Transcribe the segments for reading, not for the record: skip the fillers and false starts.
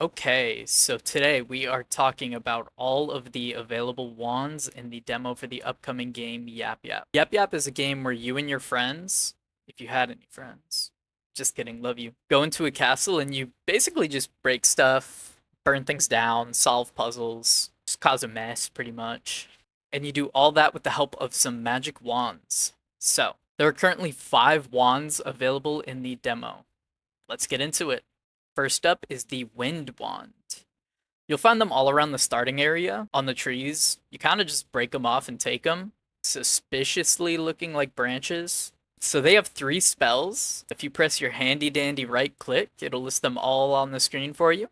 Okay, so today we are talking about all of the available wands in the demo for the upcoming game YapYap. YapYap is a game where you and your friends, if you had any friends, just kidding, love you, go into a castle and you basically just break stuff, burn things down, solve puzzles, just cause a mess pretty much. And you do all that with the help of some magic wands. So, there are currently 5 wands available in the demo. Let's get into it. First up is the Wind Wand. You'll find them all around the starting area on the trees. You kind of just break them off and take them, suspiciously looking like branches. So they have 3 spells. If you press your handy dandy right click, it'll list them all on the screen for you.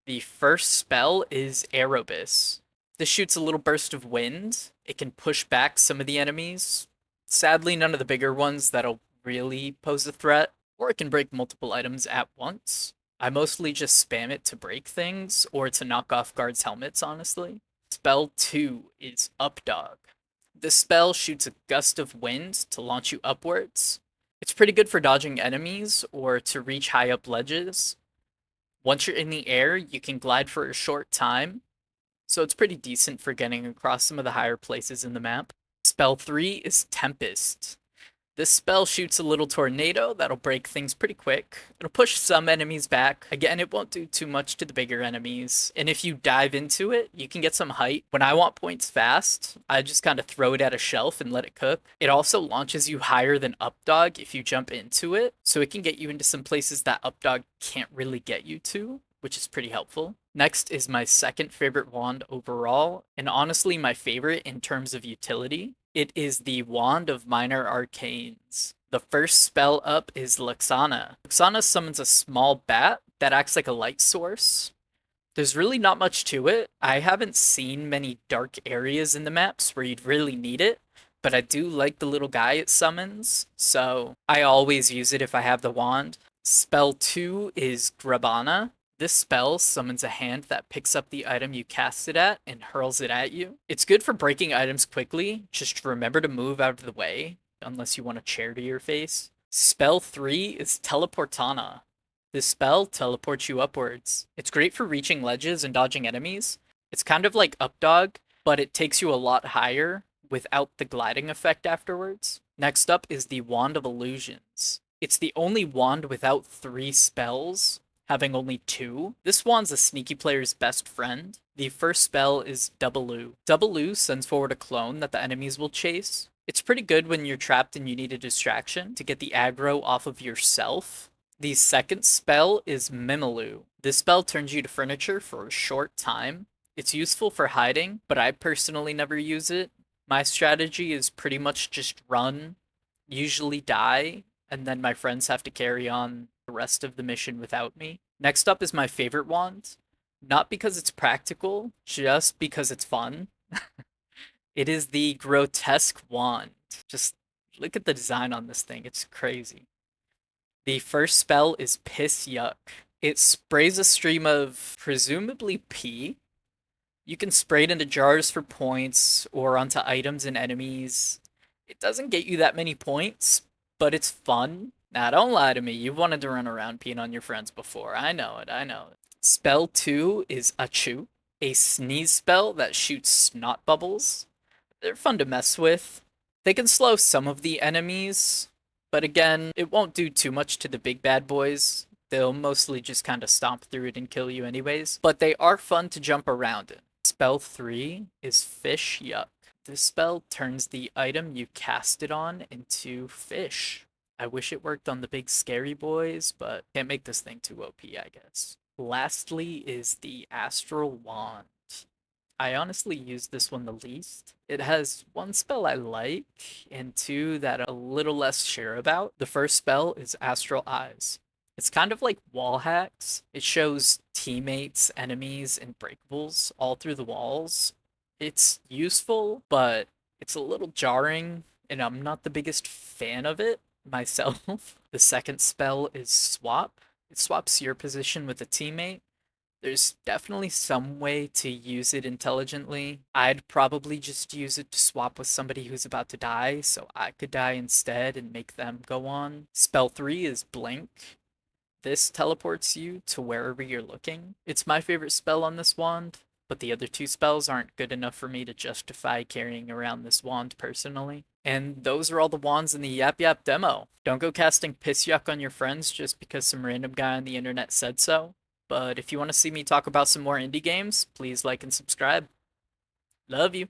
The first spell is Aerobus. This shoots a little burst of wind. It can push back some of the enemies. Sadly, none of the bigger ones that'll really pose a threat, or it can break multiple items at once. I mostly just spam it to break things or to knock off guards' helmets, honestly. Spell 2 is Updog. This spell shoots a gust of wind to launch you upwards. It's pretty good for dodging enemies or to reach high up ledges. Once you're in the air, you can glide for a short time, so it's pretty decent for getting across some of the higher places in the map. Spell 3 is Tempest. This spell shoots a little tornado that'll break things pretty quick. It'll push some enemies back. Again, it won't do too much to the bigger enemies. And if you dive into it, you can get some height. When I want points fast, I just kind of throw it at a shelf and let it cook. It also launches you higher than Updog if you jump into it. So it can get you into some places that Updog can't really get you to, which is pretty helpful. Next is my second favorite wand overall, and honestly my favorite in terms of utility. It is the Wand of Minor Arcanes. The first spell up is Luxana. Luxana summons a small bat that acts like a light source. There's really not much to it. I haven't seen many dark areas in the maps where you'd really need it, but I do like the little guy it summons, so I always use it if I have the wand. Spell 2 is Grabana. This spell summons a hand that picks up the item you cast it at and hurls it at you. It's good for breaking items quickly, just remember to move out of the way, unless you want a chair to your face. Spell 3 is Teleportana. This spell teleports you upwards. It's great for reaching ledges and dodging enemies. It's kind of like Updog, but it takes you a lot higher without the gliding effect afterwards. Next up is the Wand of Illusions. It's the only wand without 3 spells, having only 2. This wand's a sneaky player's best friend. The first spell is Double-oo. Double-oo sends forward a clone that the enemies will chase. It's pretty good when you're trapped and you need a distraction to get the aggro off of yourself. The second spell is Mimiloo. This spell turns you to furniture for a short time. It's useful for hiding, but I personally never use it. My strategy is pretty much just run, usually die, and then my friends have to carry on the rest of the mission without me. Next up is my favorite wand. Not because it's practical, just because it's fun. It is the Grotesque Wand. Just look at the design on this thing, it's crazy. The first spell is Piss Yuck. It sprays a stream of presumably pee. You can spray it into jars for points or onto items and enemies. It doesn't get you that many points, but it's fun. Nah, don't lie to me. You wanted to run around peeing on your friends before. I know it, I know it. Spell 2 is Achoo, a sneeze spell that shoots snot bubbles. They're fun to mess with. They can slow some of the enemies, but again, it won't do too much to the big bad boys. They'll mostly just kind of stomp through it and kill you anyways, but they are fun to jump around in. Spell 3 is Fish Yuck. This spell turns the item you cast it on into fish. I wish it worked on the big scary boys, but can't make this thing too OP, I guess. Lastly is the Astral Wand. I honestly use this one the least. It has 1 spell I like, and 2 that I'm a little less sure about. The first spell is Astral Eyes. It's kind of like wall hacks. It shows teammates, enemies, and breakables all through the walls. It's useful, but it's a little jarring, and I'm not the biggest fan of it myself. The second spell is Swap. It swaps your position with a teammate. There's definitely some way to use it intelligently. I'd probably just use it to swap with somebody who's about to die, so I could die instead and make them go on. Spell 3 is Blink. this teleports you to wherever you're looking. It's my favorite spell on this wand, but the other two spells aren't good enough for me to justify carrying around this wand personally. And those are all the wands in the YapYap demo. Don't go casting piss yuck on your friends just because some random guy on the internet said so. But if you want to see me talk about some more indie games, please like and subscribe. Love you.